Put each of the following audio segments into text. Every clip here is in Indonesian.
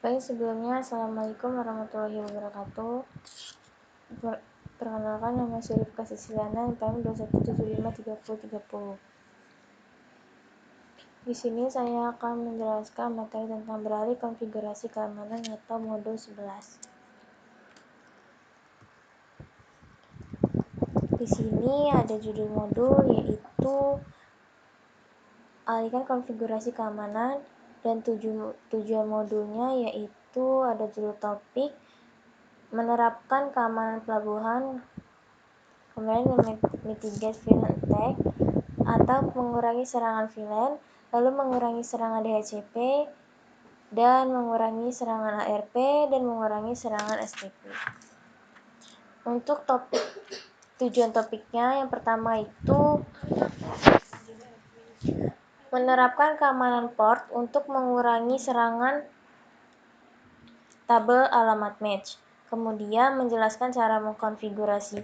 Baik, sebelumnya Assalamualaikum warahmatullahi wabarakatuh. Perkenalkan, nama saya Rifka Sisilana, NPM 21753030. Di sini saya akan menjelaskan materi tentang beralih konfigurasi keamanan atau modul 11. Di sini ada judul modul, yaitu alihkan konfigurasi keamanan, dan tujuan modulnya yaitu ada judul topik, menerapkan keamanan pelabuhan, kemudian mitigate villain attack atau mengurangi serangan villain, lalu mengurangi serangan DHCP, dan mengurangi serangan ARP, dan mengurangi serangan STP. Untuk tujuan topiknya, yang pertama itu menerapkan keamanan port untuk mengurangi serangan tabel alamat match. Kemudian menjelaskan cara mengkonfigurasi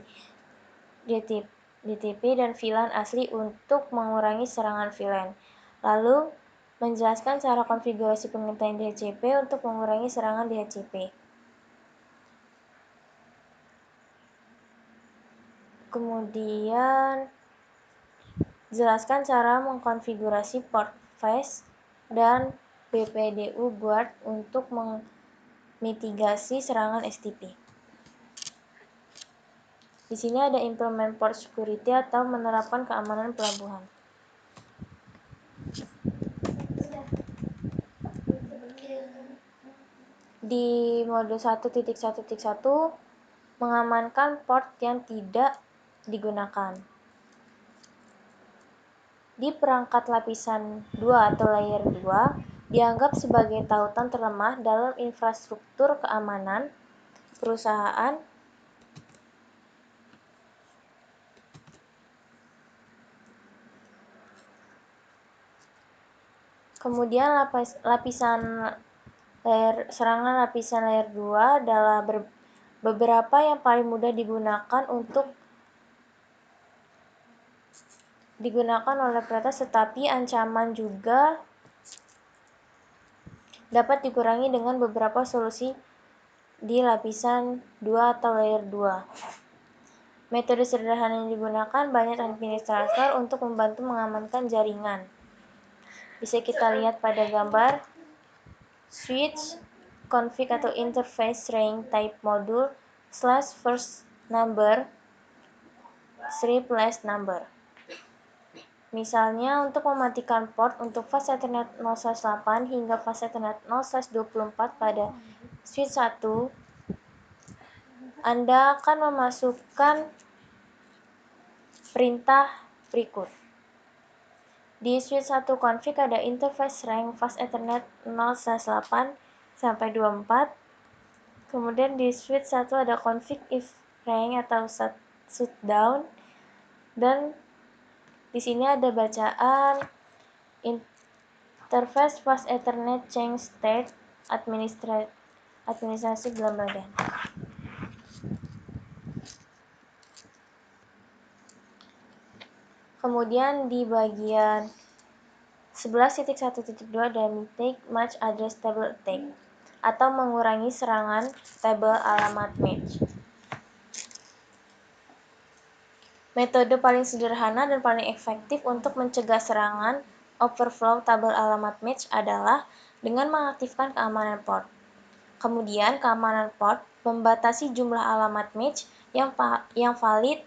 DTP dan VLAN asli untuk mengurangi serangan VLAN. Lalu menjelaskan cara konfigurasi pengintaian DHCP untuk mengurangi serangan DHCP. Kemudian jelaskan cara mengkonfigurasi port face dan BPDU guard untuk memitigasi serangan STP. Di sini ada implement port security atau menerapkan keamanan pelabuhan. Di modul 1.1.1 mengamankan port yang tidak digunakan. Di perangkat lapisan 2 atau layer 2 dianggap sebagai tautan terlemah dalam infrastruktur keamanan perusahaan. Kemudian serangan lapisan layer 2 adalah beberapa yang paling mudah digunakan oleh peretas, tetapi ancaman juga dapat dikurangi dengan beberapa solusi di lapisan 2 atau layer 2. Metode sederhana yang digunakan banyak administrator untuk membantu mengamankan jaringan. Bisa kita lihat pada gambar switch config atau interface range type module /first number /last number. Misalnya, untuk mematikan port untuk fast Ethernet 0/8 hingga fast Ethernet 0/24 pada switch 1, Anda akan memasukkan perintah berikut. Di switch 1 config ada interface range fast Ethernet 0/8 sampai 24. Kemudian di switch 1 ada config if range atau shutdown, dan di sini ada bacaan interface fast Ethernet change state administrasi dalam badan. Kemudian di bagian 11.1.2 ada mitigate match address table attack atau mengurangi serangan tabel alamat match. Metode paling sederhana dan paling efektif untuk mencegah serangan overflow tabel alamat match adalah dengan mengaktifkan keamanan port. Kemudian keamanan port membatasi jumlah alamat match yang valid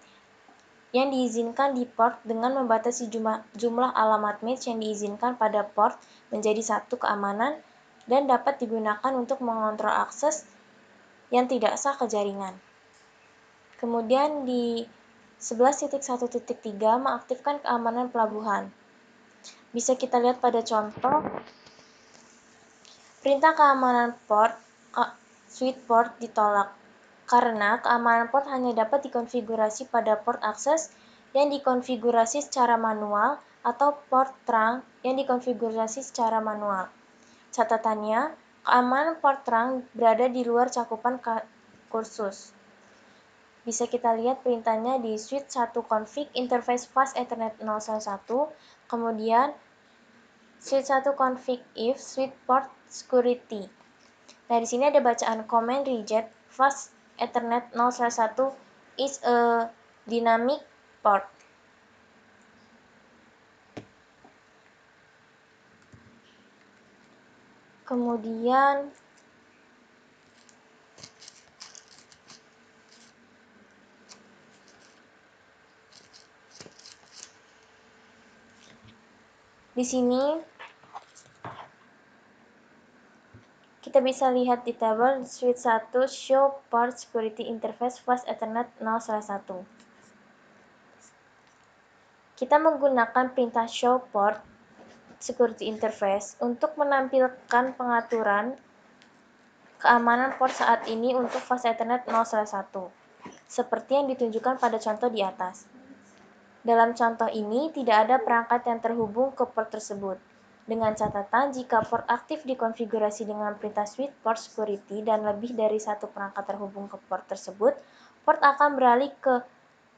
yang diizinkan di port dengan membatasi jumlah alamat match yang diizinkan pada port menjadi satu keamanan dan dapat digunakan untuk mengontrol akses yang tidak sah ke jaringan. Kemudian di 11.1.3 mengaktifkan keamanan pelabuhan. Bisa kita lihat pada contoh perintah keamanan port switch port ditolak karena keamanan port hanya dapat dikonfigurasi pada port akses yang dikonfigurasi secara manual atau port trunk yang dikonfigurasi secara manual. Catatannya, keamanan port trunk berada di luar cakupan kursus. Bisa kita lihat perintahnya di switch 1 config interface fast Ethernet 0/1, kemudian switch 1 config if switch port security. Nah, di sini ada bacaan command reject fast Ethernet 0/1 is a dynamic port. Kemudian di sini kita bisa lihat di tabel switch 1 show port security interface fast Ethernet 0/1. Kita menggunakan perintah show port security interface untuk menampilkan pengaturan keamanan port saat ini untuk fast Ethernet 0/1, seperti yang ditunjukkan pada contoh di atas. Dalam contoh ini, tidak ada perangkat yang terhubung ke port tersebut. Dengan catatan, jika port aktif dikonfigurasi dengan perintah switch port security dan lebih dari satu perangkat terhubung ke port tersebut, port akan beralih ke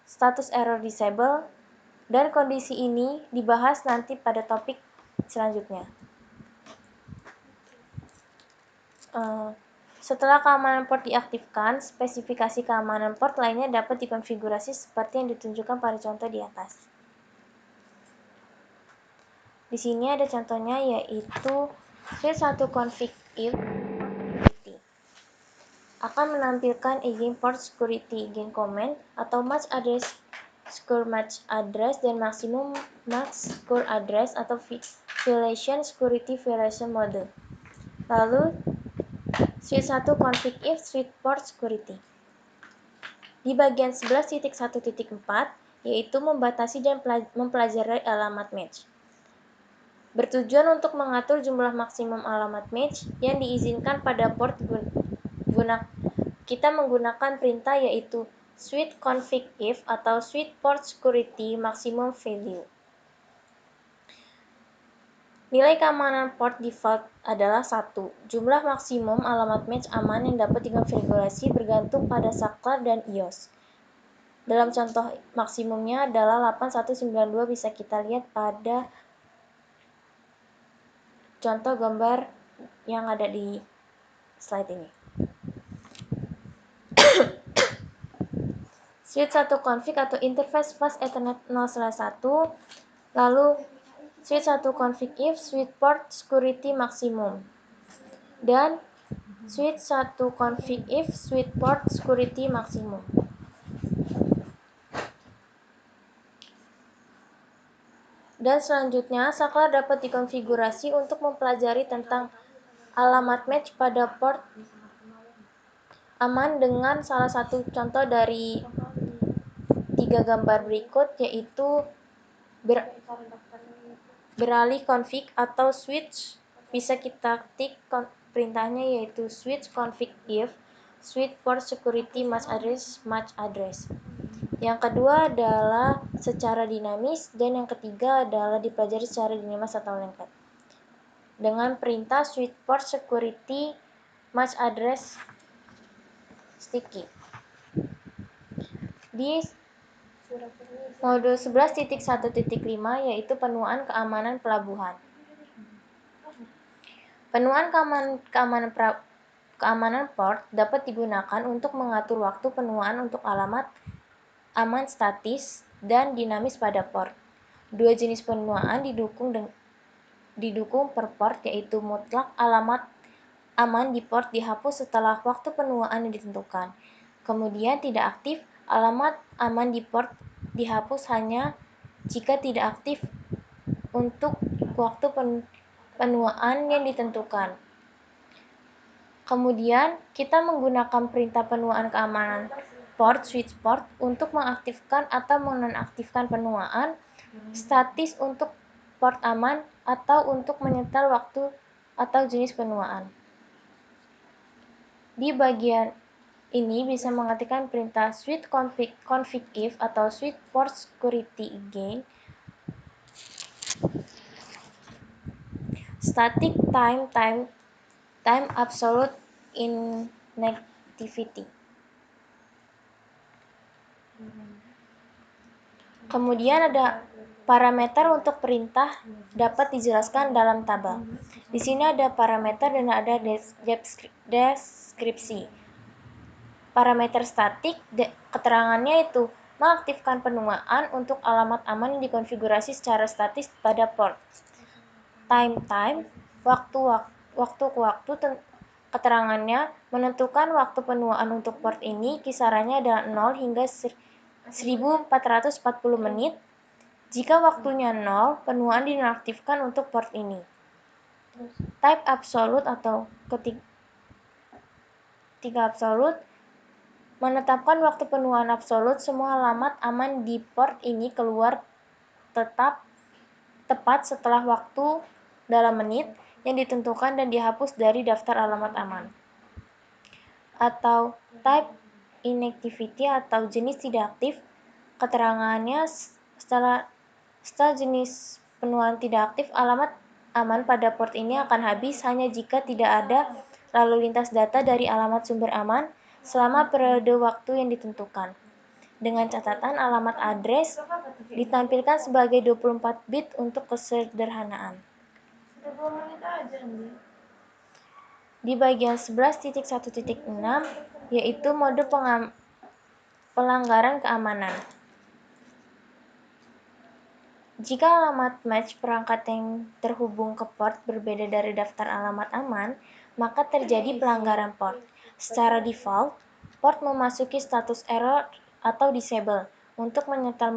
status error disable, dan kondisi ini dibahas nanti pada topik selanjutnya. Setelah keamanan port diaktifkan, spesifikasi keamanan port lainnya dapat dikonfigurasi seperti yang ditunjukkan pada contoh di atas. Di sini ada contohnya, yaitu switch 1 config if akan menampilkan again port security gain command atau match address score match address dan maximum max score address atau violation security violation mode. Lalu switch 1 config if switch port security. Di bagian 11.1.4 yaitu membatasi dan mempelajari alamat match. Bertujuan untuk mengatur jumlah maksimum alamat match yang diizinkan pada port kita menggunakan perintah yaitu switch config if atau switch port security maximum value. Nilai keamanan port default adalah 1. Jumlah maksimum alamat match aman yang dapat dikonfigurasi bergantung pada saklar dan IOS. Dalam contoh maksimumnya adalah 8192, bisa kita lihat pada contoh gambar yang ada di slide ini. Switch 1 config atau interface fast Ethernet 0/1, lalu switch 1 config if switch port security maximum, dan switch 1 config if switch port security maximum. Dan selanjutnya, saklar dapat dikonfigurasi untuk mempelajari tentang alamat match pada port aman dengan salah satu contoh dari 3 gambar berikut, yaitu beralih config atau switch. Bisa kita ketik perintahnya, yaitu switch config if switch port security match address. Yang kedua adalah secara dinamis, dan yang ketiga adalah dipelajari secara dinamis atau lengket dengan perintah switch port security match address sticky. Di modul 11.1.5 yaitu penuaan keamanan pelabuhan. Penuaan keamanan port dapat digunakan untuk mengatur waktu penuaan untuk alamat aman statis dan dinamis pada port. Dua jenis penuaan didukung per port, yaitu mutlak alamat aman di port dihapus setelah waktu penuaan yang ditentukan. Kemudian tidak aktif alamat aman di port dihapus hanya jika tidak aktif untuk waktu penuaan yang ditentukan. Kemudian kita menggunakan perintah penuaan keamanan port switch port untuk mengaktifkan atau menonaktifkan penuaan statis untuk port aman atau untuk menyetel waktu atau jenis penuaan. Di bagian ini bisa mengetikkan perintah switch config if atau switch port security again static time absolute inactivity. Kemudian Parameter untuk perintah dapat dijelaskan dalam tabel. Di sini ada parameter dan ada deskripsi. Parameter statik, keterangannya itu mengaktifkan penuaan untuk alamat aman yang dikonfigurasi secara statis pada port. Time, waktu ke waktu, keterangannya menentukan waktu penuaan untuk port ini kisarannya adalah 0 hingga 1440 menit. Jika waktunya 0, penuaan dinonaktifkan untuk port ini. Type absolute atau ketiga absolut menetapkan waktu penuaan absolut semua alamat aman di port ini keluar tepat setelah waktu dalam menit yang ditentukan dan dihapus dari daftar alamat aman. Atau type inactivity atau jenis tidak aktif, keterangannya setelah jenis penuaan tidak aktif, alamat aman pada port ini akan habis hanya jika tidak ada lalu lintas data dari alamat sumber aman selama periode waktu yang ditentukan. Dengan catatan alamat address ditampilkan sebagai 24 bit untuk kesederhanaan. Di bagian 11.1.6 yaitu mode pelanggaran keamanan. Jika alamat match perangkat yang terhubung ke port berbeda dari daftar alamat aman, maka terjadi pelanggaran port. Secara default, port memasuki status error atau disable. Untuk menyetel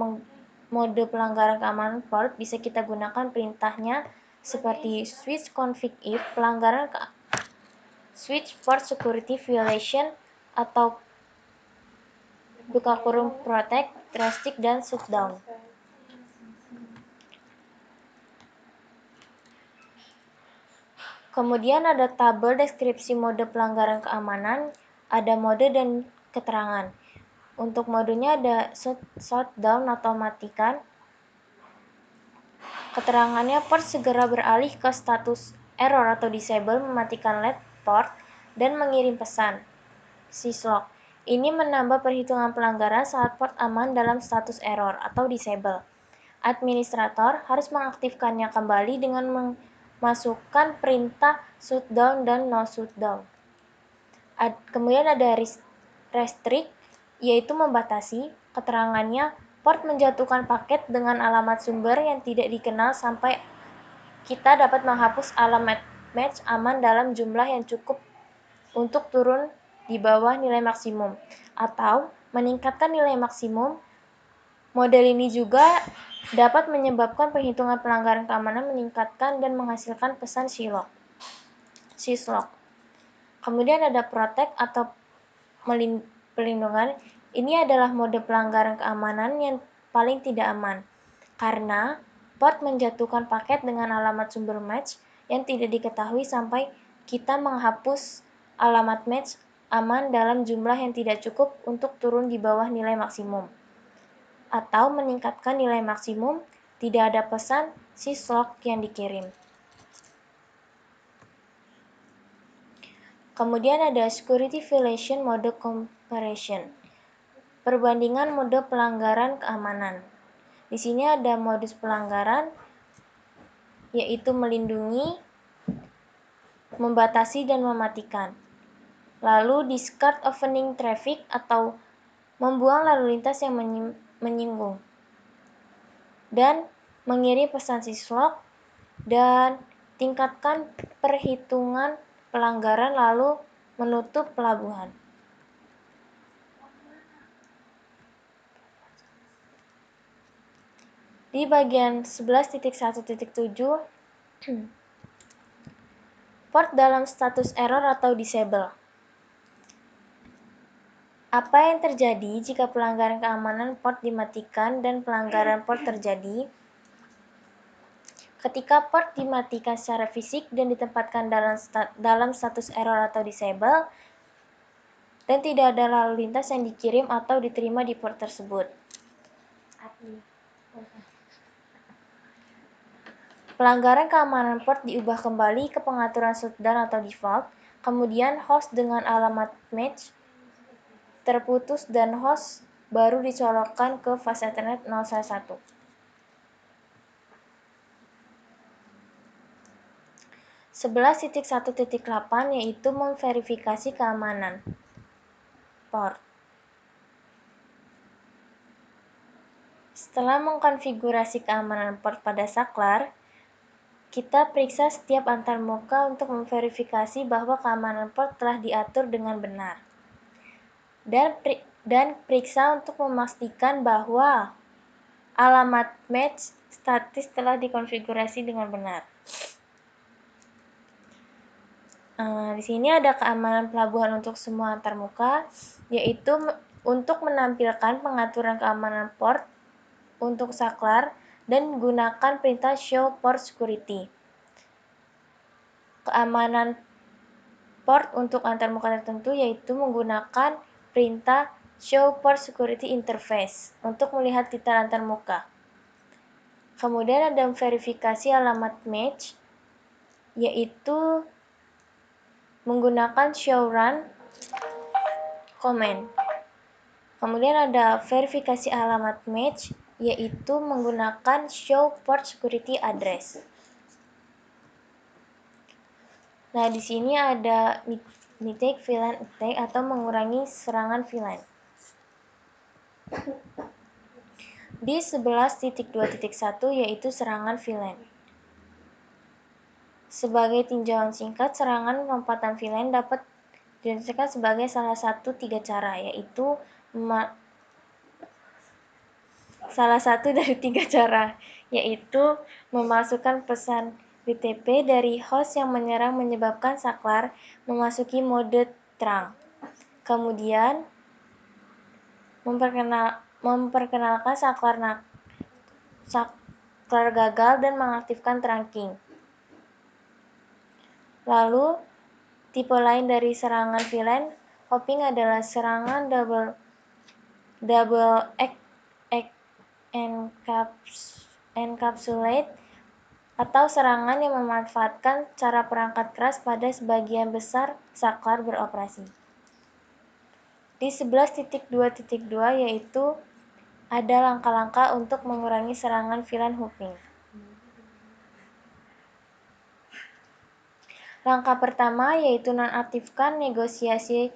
mode pelanggaran keamanan port, bisa kita gunakan perintahnya seperti switch config if pelanggaran switch port security violation atau protect, drastic, dan shutdown. Kemudian ada tabel deskripsi mode pelanggaran keamanan, ada mode dan keterangan. Untuk modenya ada shutdown atau matikan. Keterangannya port segera beralih ke status error atau disable, mematikan LED port, dan mengirim pesan syslog. Ini menambah perhitungan pelanggaran saat port aman dalam status error atau disable. Administrator harus mengaktifkannya kembali dengan memasukkan perintah shutdown dan no shutdown. Kemudian ada restrict, yaitu membatasi. Keterangannya, port menjatuhkan paket dengan alamat sumber yang tidak dikenal sampai kita dapat menghapus alamat match aman dalam jumlah yang cukup untuk turun di bawah nilai maksimum atau meningkatkan nilai maksimum. Model ini juga dapat menyebabkan perhitungan pelanggaran keamanan meningkatkan dan menghasilkan pesan syslog. Kemudian ada protect atau pelindungan. Ini adalah mode pelanggaran keamanan yang paling tidak aman karena port menjatuhkan paket dengan alamat sumber match yang tidak diketahui sampai kita menghapus alamat match aman dalam jumlah yang tidak cukup untuk turun di bawah nilai maksimum atau meningkatkan nilai maksimum, tidak ada pesan syslog yang dikirim. Kemudian ada security violation mode comparison. Perbandingan mode pelanggaran keamanan. Di sini ada modus pelanggaran yaitu melindungi, membatasi dan mematikan. Lalu discard offending traffic atau membuang lalu lintas yang menyinggung. Dan mengirim pesan syslog dan tingkatkan perhitungan pelanggaran lalu menutup pelabuhan. Di bagian 11.1.7 port dalam status error atau disable. Apa yang terjadi jika pelanggaran keamanan port dimatikan dan pelanggaran port terjadi? Ketika port dimatikan secara fisik dan ditempatkan dalam status error atau disable, dan tidak ada lalu lintas yang dikirim atau diterima di port tersebut. Pelanggaran keamanan port diubah kembali ke pengaturan shutdown atau default, kemudian host dengan alamat match terputus dan host baru dicolokkan ke fase Ethernet 011. 11.1.8 yaitu memverifikasi keamanan port. Setelah mengkonfigurasi keamanan port pada saklar, kita periksa setiap antarmuka untuk memverifikasi bahwa keamanan port telah diatur dengan benar. Dan periksa untuk memastikan bahwa alamat match statis telah dikonfigurasi dengan benar. Di sini ada keamanan pelabuhan untuk semua antarmuka, yaitu untuk menampilkan pengaturan keamanan port untuk saklar dan gunakan perintah show port security. Keamanan port untuk antarmuka tertentu yaitu menggunakan perintah show port security interface untuk melihat detail antarmuka. Kemudian ada verifikasi alamat match, yaitu menggunakan show run command. Kemudian ada verifikasi alamat match, yaitu menggunakan show port security address. Nah, di sini ada mitigate VLAN attack atau mengurangi serangan VLAN. Di 11.2.1 yaitu serangan VLAN. Sebagai tinjauan singkat, serangan lompatan VLAN dapat dideteksikan sebagai salah satu 3 cara, yaitu memasukkan pesan BTP dari host yang menyerang menyebabkan saklar memasuki mode terang. Kemudian memperkenalkan saklar gagal dan mengaktifkan trunking. Lalu, tipe lain dari serangan VLAN hopping adalah serangan double encapsulate atau serangan yang memanfaatkan cara perangkat keras pada sebagian besar saklar beroperasi. Di 11.2.2 yaitu ada langkah-langkah untuk mengurangi serangan VLAN hopping. Langkah pertama yaitu nonaktifkan negosiasi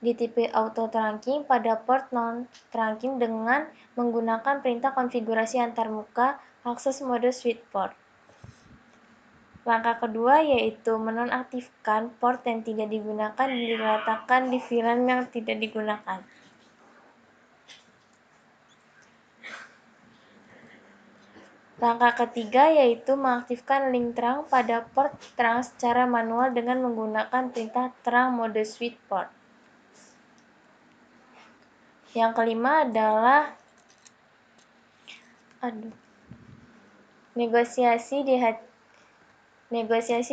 DTP auto trunking pada port non-trunking dengan menggunakan perintah konfigurasi antarmuka akses mode switch port. Langkah kedua yaitu menonaktifkan port yang tidak digunakan dan diletakkan di VLAN yang tidak digunakan. Langkah ketiga yaitu mengaktifkan link terang pada port terang secara manual dengan menggunakan perintah terang mode switch port. Yang kelima adalah negosiasi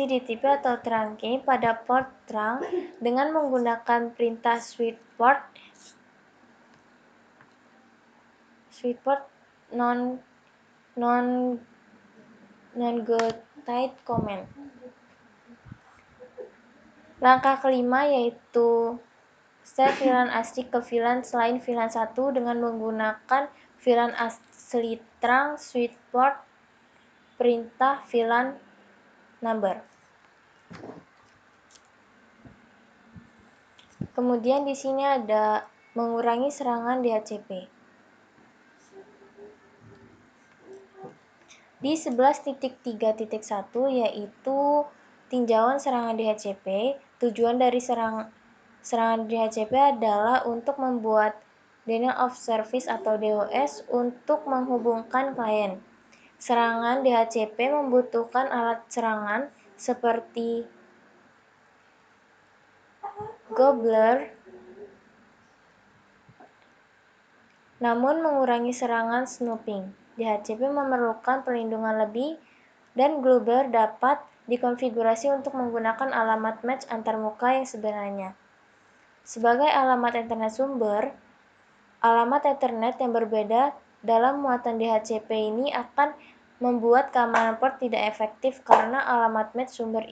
DTP atau trunking pada port terang dengan menggunakan perintah switch port non-go-tight command. Langkah kelima yaitu set VLAN asli ke VLAN selain VLAN 1 dengan menggunakan VLAN asli terang switch port perintah VLAN number. Kemudian di sini ada mengurangi serangan DHCP. Di 11.3.1 yaitu tinjauan serangan DHCP. Tujuan dari serangan DHCP adalah untuk membuat denial of service atau DOS untuk menghubungkan klien. Serangan DHCP membutuhkan alat serangan seperti Gobbler, namun mengurangi serangan snooping. DHCP memerlukan perlindungan lebih dan Gobbler dapat dikonfigurasi untuk menggunakan alamat match antarmuka yang sebenarnya. Sebagai alamat internet sumber, alamat Ethernet yang berbeda dalam muatan DHCP ini akan membuat keamanan port tidak efektif karena alamat match sumber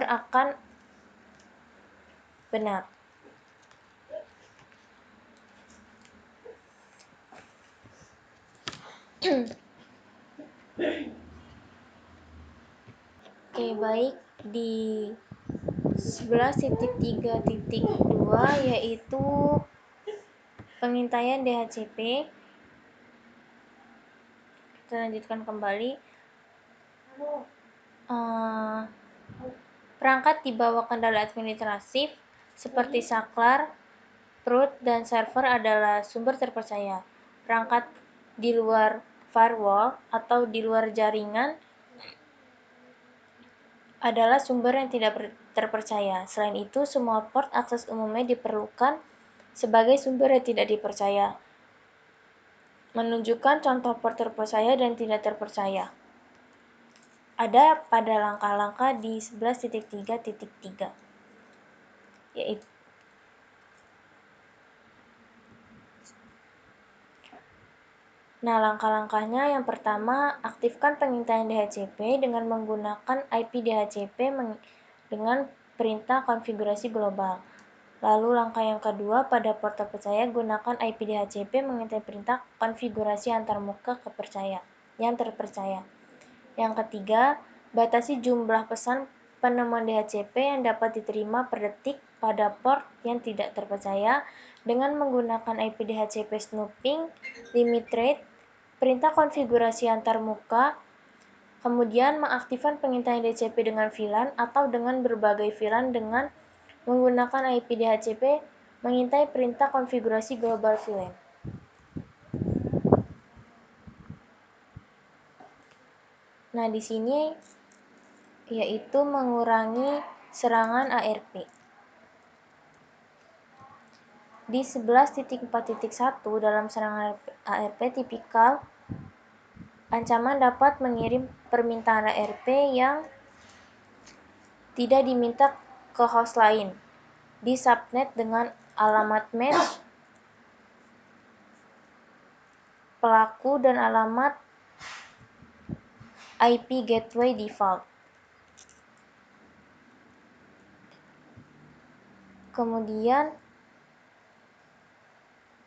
akan benar. Oke, baik. di 11.3.2 yaitu pengintaian DHCP. Kita lanjutkan kembali. Perangkat di bawah kendali administratif seperti saklar, root, dan server adalah sumber terpercaya. Perangkat di luar firewall atau di luar jaringan adalah sumber yang tidak terpercaya. Selain itu, semua port akses umumnya diperlukan sebagai sumber yang tidak dipercaya. Menunjukkan contoh port terpercaya dan tidak terpercaya ada pada langkah-langkah di 11.3.3, yaitu langkah-langkahnya yang pertama, aktifkan pengintaian DHCP dengan menggunakan IP DHCP dengan perintah konfigurasi global. Lalu langkah yang kedua, pada port terpercaya gunakan IP DHCP mengintai perintah konfigurasi antarmuka yang terpercaya. Yang ketiga, batasi jumlah pesan penemuan DHCP yang dapat diterima per detik pada port yang tidak terpercaya dengan menggunakan IP DHCP snooping, limit rate, perintah konfigurasi antarmuka, kemudian mengaktifkan pengintaian DHCP dengan VLAN atau dengan berbagai VLAN dengan menggunakan IP DHCP mengintai perintah konfigurasi global VLAN. Nah, di sini yaitu mengurangi serangan ARP. Di 11.4.1 dalam serangan ARP tipikal, ancaman dapat mengirim permintaan ARP yang tidak diminta ke host lain di subnet dengan alamat match pelaku dan alamat IP gateway default. Kemudian,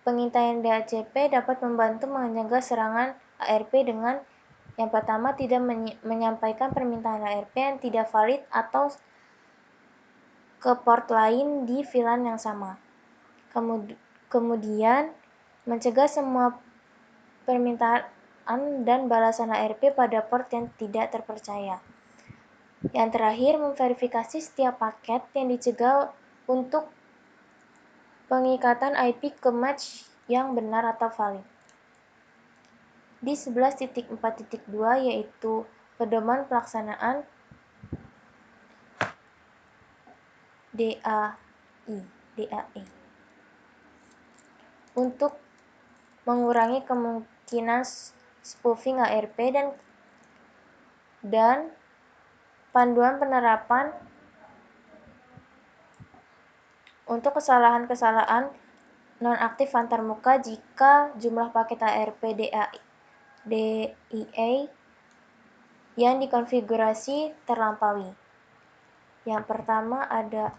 pengintaian DHCP dapat membantu mencegah serangan ARP dengan yang pertama, tidak menyampaikan permintaan ARP yang tidak valid atau ke port lain di VLAN yang sama. Kemudian, mencegah semua permintaan dan balasan ARP pada port yang tidak terpercaya. Yang terakhir, memverifikasi setiap paket yang dicegah untuk pengikatan IP ke match yang benar atau valid. Di 11.4.2 yaitu pedoman pelaksanaan DAE untuk mengurangi kemungkinan spoofing ARP dan panduan penerapan untuk kesalahan-kesalahan nonaktif antarmuka jika jumlah paket ARP DIA yang dikonfigurasi terlampaui. Yang pertama ada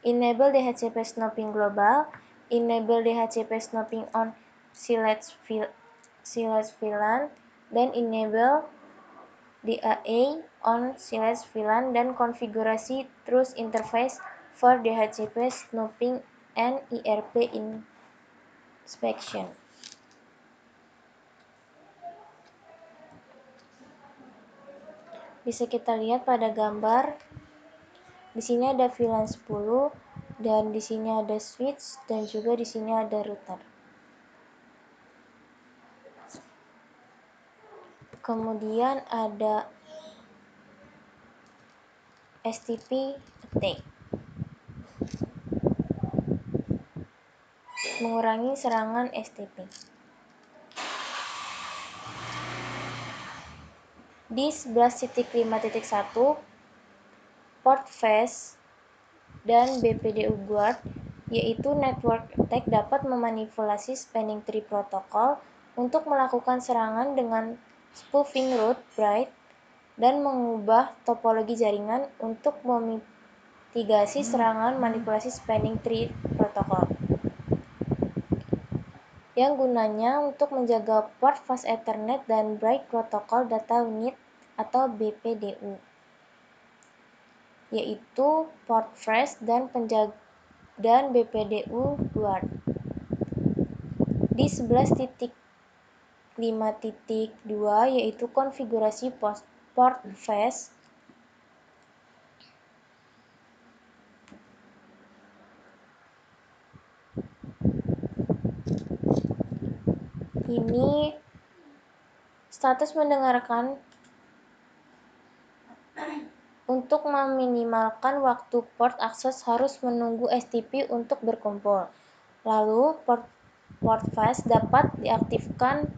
enable DHCP snooping global, enable DHCP snooping on select VLAN, dan enable DAA on select VLAN dan konfigurasi truth interface for DHCP snooping and IRP inspection. Bisa kita lihat pada gambar. Di sini ada VLAN 10 dan di sini ada switch dan juga di sini ada router. Kemudian ada STP attack. Mengurangi serangan STP. Di 11.5.1 Portfast dan BPDU Guard, yaitu network attack, dapat memanipulasi spanning tree protokol untuk melakukan serangan dengan spoofing root byte dan mengubah topologi jaringan untuk memitigasi serangan manipulasi spanning tree protokol. Yang gunanya untuk menjaga port fast Ethernet dan Bright Protocol data unit atau BPDU, yaitu port phrase dan BPDU guard. Di 11.5.2 yaitu konfigurasi port phrase, ini status mendengarkan untuk meminimalkan waktu port akses harus menunggu STP untuk berkumpul. Lalu, port phrase dapat diaktifkan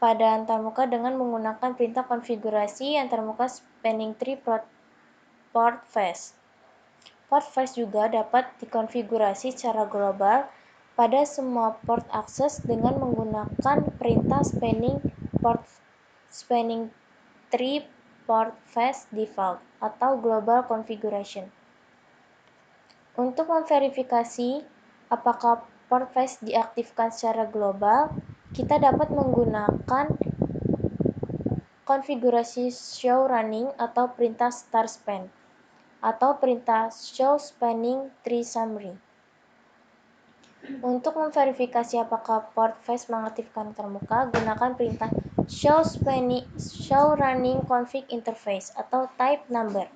pada antarmuka dengan menggunakan perintah konfigurasi antarmuka spanning tree port phrase. Port phrase juga dapat dikonfigurasi secara global pada semua port akses dengan menggunakan perintah spanning tree port phrase default atau global configuration. Untuk memverifikasi apakah port phrase diaktifkan secara global, kita dapat menggunakan konfigurasi show running atau perintah start span atau perintah show spanning tree summary. Untuk memverifikasi apakah port phrase mengaktifkan termuka, gunakan perintah show running config interface atau type number.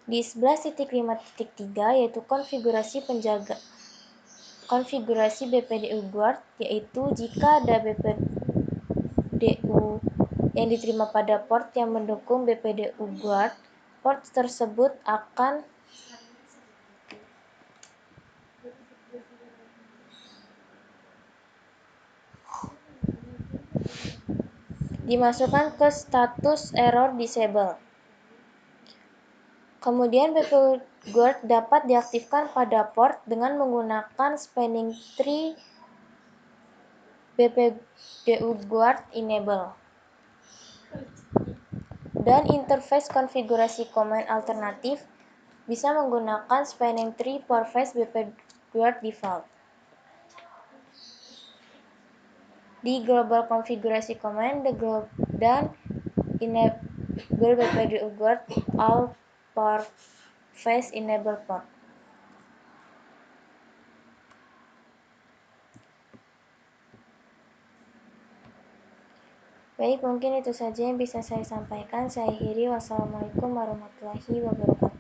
Di 11.5.3 yaitu konfigurasi BPDU guard, yaitu jika ada BPDU yang diterima pada port yang mendukung BPDU guard, port tersebut akan dimasukkan ke status error disable. Kemudian BPDU guard dapat diaktifkan pada port dengan menggunakan spanning tree BPDU guard enable. Dan interface konfigurasi command alternatif bisa menggunakan spanning tree port phrase BPDU guard default. Di global konfigurasi command dan enable BPDU guard all port phrase enable port. Baik, mungkin itu saja yang bisa saya sampaikan. Saya akhiri. Wassalamualaikum warahmatullahi wabarakatuh.